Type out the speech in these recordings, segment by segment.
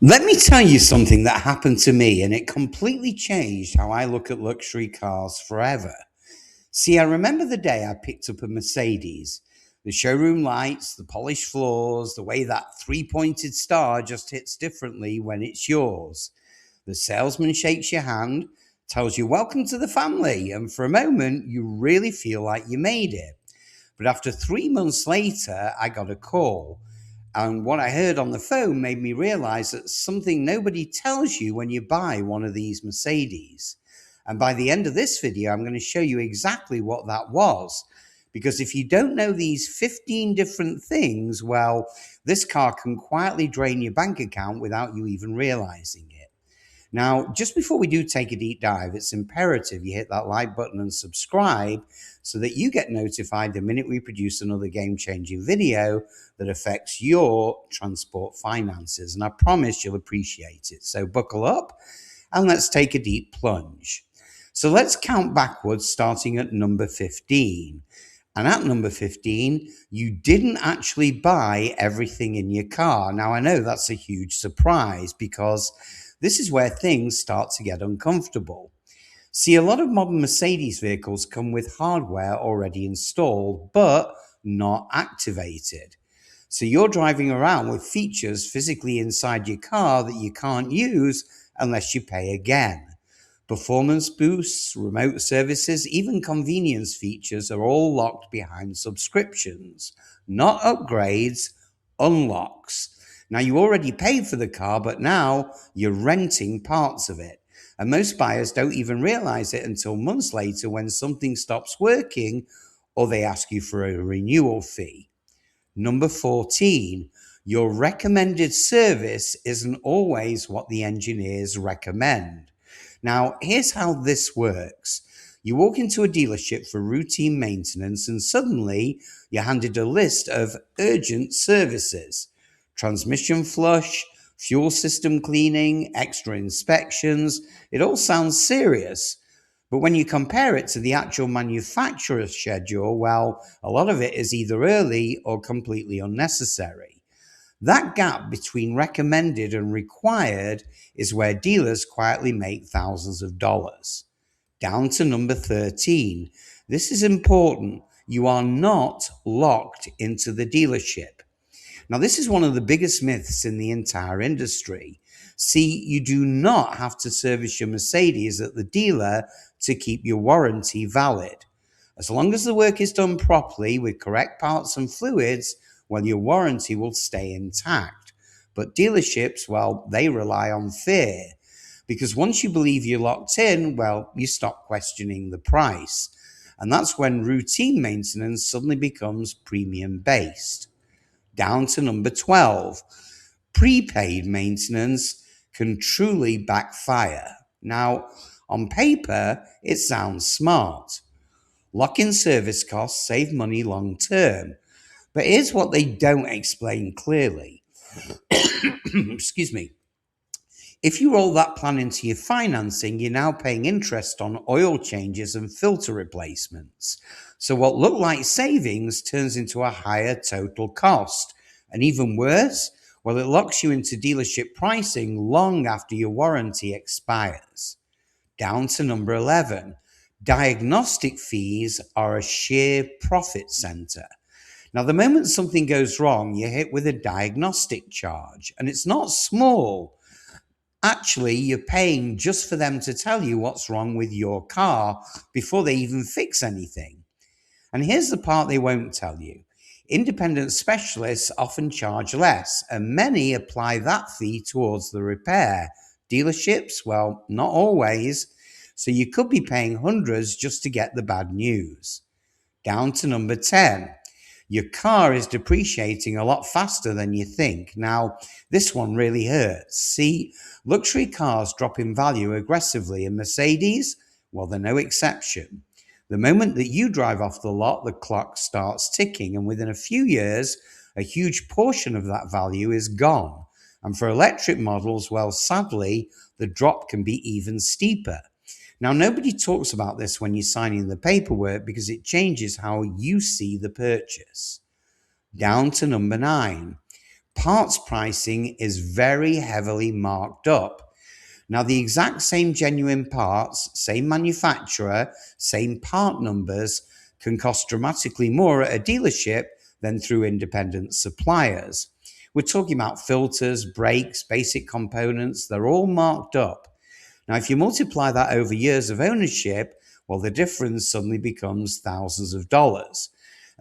Let me tell you something that happened to me, and it completely changed how I look at luxury cars forever. See, I remember the day I picked up a Mercedes. The showroom lights, the polished floors, the way that three pointed star just hits differently when it's yours. The salesman shakes your hand, tells you, "Welcome to the family," and for a moment, you really feel like you made it. But after 3 months later, I got a call. And what I heard on the phone made me realize that something nobody tells you when you buy one of these Mercedes. And by the end of this video, I'm going to show you exactly what that was. Because if you don't know these 15 different things, well, this car can quietly drain your bank account without you even realizing it. Now, just before we do take a deep dive, it's imperative you hit that like button and subscribe so that you get notified the minute we produce another game-changing video that affects your transport finances. And I promise you'll appreciate it. So buckle up and let's take a deep plunge. So let's count backwards, starting at number 15. And at number 15, you didn't actually buy everything in your car. Now, I know that's a huge surprise because this is where things start to get uncomfortable. See, a lot of modern Mercedes vehicles come with hardware already installed, but not activated. So you're driving around with features physically inside your car that you can't use unless you pay again. Performance boosts, remote services, even convenience features are all locked behind subscriptions, not upgrades, unlocks. Now, you already paid for the car, but now you're renting parts of it. And most buyers don't even realize it until months later when something stops working or they ask you for a renewal fee. Number 14, your recommended service isn't always what the engineers recommend. Now, here's how this works. You walk into a dealership for routine maintenance and suddenly you're handed a list of urgent services: transmission flush, fuel system cleaning, extra inspections. It all sounds serious. But when you compare it to the actual manufacturer's schedule, well, a lot of it is either early or completely unnecessary. That gap between recommended and required is where dealers quietly make thousands of dollars. Down to number 13. This is important. You are not locked into the dealership. Now, this is one of the biggest myths in the entire industry. See, you do not have to service your Mercedes at the dealer to keep your warranty valid. As long as the work is done properly with correct parts and fluids, well, your warranty will stay intact. But dealerships, well, they rely on fear. Because once you believe you're locked in, well, you stop questioning the price. And that's when routine maintenance suddenly becomes premium based. Down to number 12. Prepaid maintenance can truly backfire. Now, on paper, it sounds smart. Lock in service costs, save money long term. But here's what they don't explain clearly. Excuse me. If you roll that plan into your financing, you're now paying interest on oil changes and filter replacements. So what looked like savings turns into a higher total cost. And even worse, well, it locks you into dealership pricing long after your warranty expires. Down to number 11. Diagnostic fees are a sheer profit center. Now, the moment something goes wrong, you're hit with a diagnostic charge, and it's not small. Actually, you're paying just for them to tell you what's wrong with your car before they even fix anything. And here's the part they won't tell you. Independent specialists often charge less, and many apply that fee towards the repair. Dealerships, well, not always. So you could be paying hundreds just to get the bad news. Down to number 10. Your car is depreciating a lot faster than you think. Now, this one really hurts. See, luxury cars drop in value aggressively, and Mercedes, well, they're no exception. The moment that you drive off the lot, the clock starts ticking, and within a few years, a huge portion of that value is gone. And for electric models, well, sadly, the drop can be even steeper. Now, nobody talks about this when you're signing the paperwork because it changes how you see the purchase. Down to number 9. Parts pricing is very heavily marked up. Now, the exact same genuine parts, same manufacturer, same part numbers can cost dramatically more at a dealership than through independent suppliers. We're talking about filters, brakes, basic components, they're all marked up. Now, if you multiply that over years of ownership, well, the difference suddenly becomes thousands of dollars.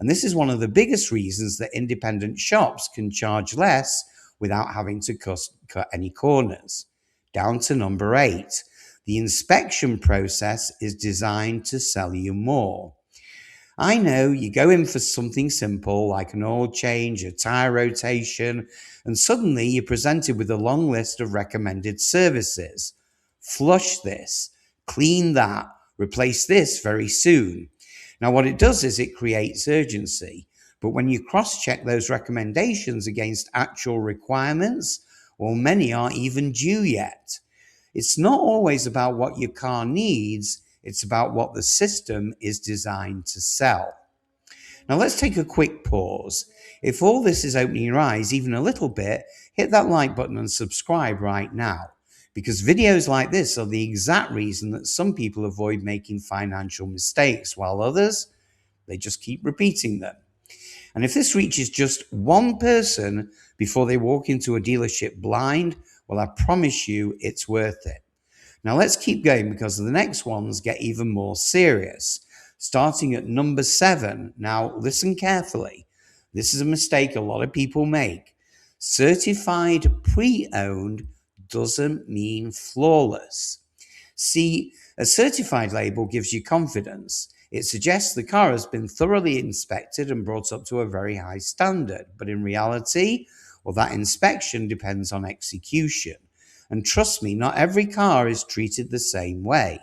And this is one of the biggest reasons that independent shops can charge less without having to cut any corners. Down to number 8. The inspection process is designed to sell you more. I know you go in for something simple like an oil change, a tire rotation, and suddenly you're presented with a long list of recommended services. Flush this, clean that, replace this very soon. Now, what it does is it creates urgency. But when you cross-check those recommendations against actual requirements, well, many aren't even due yet. It's not always about what your car needs, it's about what the system is designed to sell. Now let's take a quick pause. If all this is opening your eyes even a little bit, hit that like button and subscribe right now, because videos like this are the exact reason that some people avoid making financial mistakes, while others, they just keep repeating them. And if this reaches just one person before they walk into a dealership blind, well, I promise you it's worth it. Now let's keep going, because the next ones get even more serious. Starting at number 7. Now listen carefully. This is a mistake a lot of people make. Certified pre-owned doesn't mean flawless. See, a certified label gives you confidence. It suggests the car has been thoroughly inspected and brought up to a very high standard. But in reality, well, that inspection depends on execution. And trust me, not every car is treated the same way.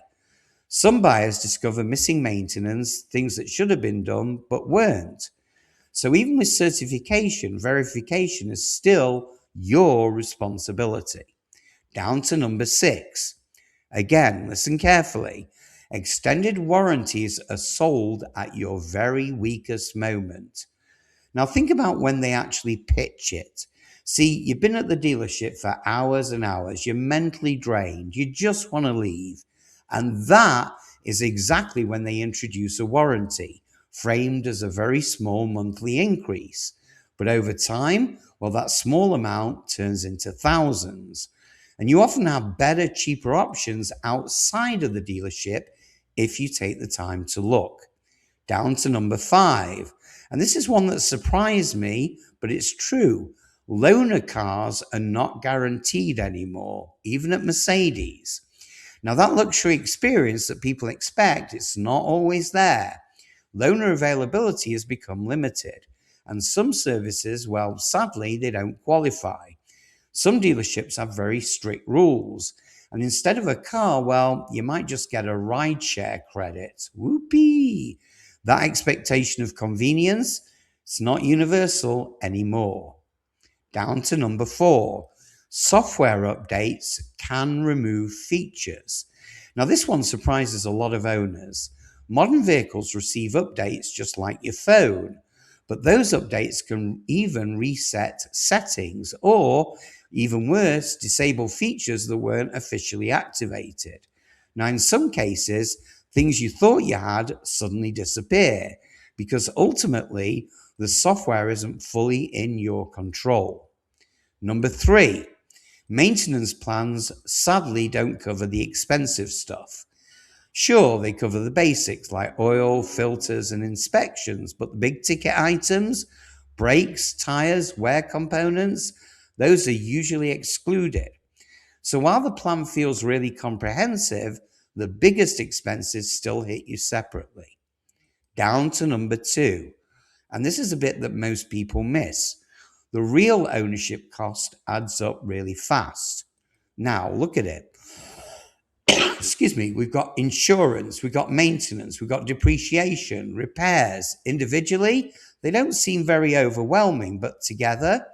Some buyers discover missing maintenance, things that should have been done but weren't. So even with certification, verification is still your responsibility. Down to number 6. Again, listen carefully. Extended warranties are sold at your very weakest moment. Now think about when they actually pitch it. See, you've been at the dealership for hours and hours. You're mentally drained. You just want to leave. And that is exactly when they introduce a warranty, framed as a very small monthly increase. But over time, well, that small amount turns into thousands. And you often have better, cheaper options outside of the dealership if you take the time to look. Down to number 5. And this is one that surprised me, but it's true. Loaner cars are not guaranteed anymore, even at Mercedes. Now, that luxury experience that people expect, it's not always there. Loaner availability has become limited, and some services, well, sadly, they don't qualify. Some dealerships have very strict rules, and instead of a car, well, you might just get a rideshare credit. Whoopee! That expectation of convenience, it's not universal anymore. Down to number 4. Software updates can remove features. Now, this one surprises a lot of owners. Modern vehicles receive updates just like your phone, but those updates can even reset settings or, even worse, disable features that weren't officially activated. Now, in some cases, things you thought you had suddenly disappear because ultimately the software isn't fully in your control. Number 3, maintenance plans sadly don't cover the expensive stuff. Sure, they cover the basics like oil, filters, and inspections, but the big ticket items, brakes, tires, wear components, those are usually excluded. So while the plan feels really comprehensive, the biggest expenses still hit you separately. Down to number 2, and this is a bit that most people miss. The real ownership cost adds up really fast. Now, look at it. Excuse me, we've got insurance, we've got maintenance, we've got depreciation, repairs. Individually, they don't seem very overwhelming, but together,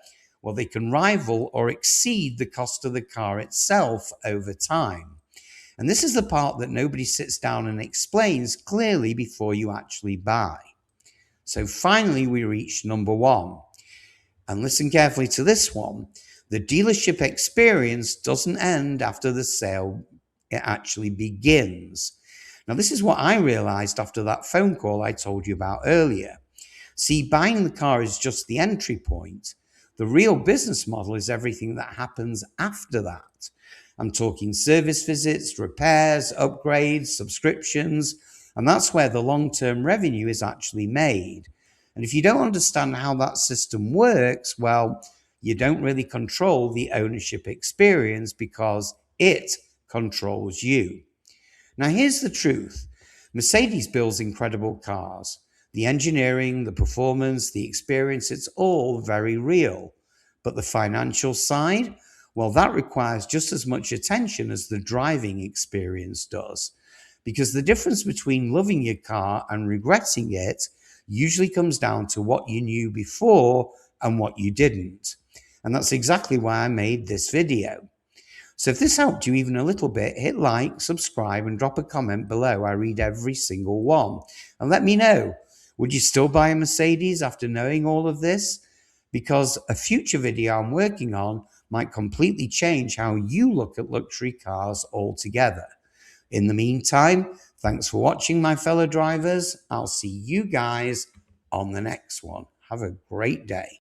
well, they can rival or exceed the cost of the car itself over time. And this is the part that nobody sits down and explains clearly before you actually buy. So finally, we reach number 1. And listen carefully to this one. The dealership experience doesn't end after the sale it actually begins. Now, this is what I realized after that phone call I told you about earlier. See, buying the car is just the entry point. The real business model is everything that happens after that. I'm talking service visits, repairs, upgrades, subscriptions, and that's where the long-term revenue is actually made. And if you don't understand how that system works, well, you don't really control the ownership experience because it controls you. Now, here's the truth. Mercedes builds incredible cars. The engineering, the performance, the experience, it's all very real. But the financial side, well, that requires just as much attention as the driving experience does. Because the difference between loving your car and regretting it usually comes down to what you knew before and what you didn't. And that's exactly why I made this video. So if this helped you even a little bit, hit like, subscribe, and drop a comment below. I read every single one. And let me know, would you still buy a Mercedes after knowing all of this? Because a future video I'm working on might completely change how you look at luxury cars altogether. In the meantime, thanks for watching, my fellow drivers. I'll see you guys on the next one. Have a great day.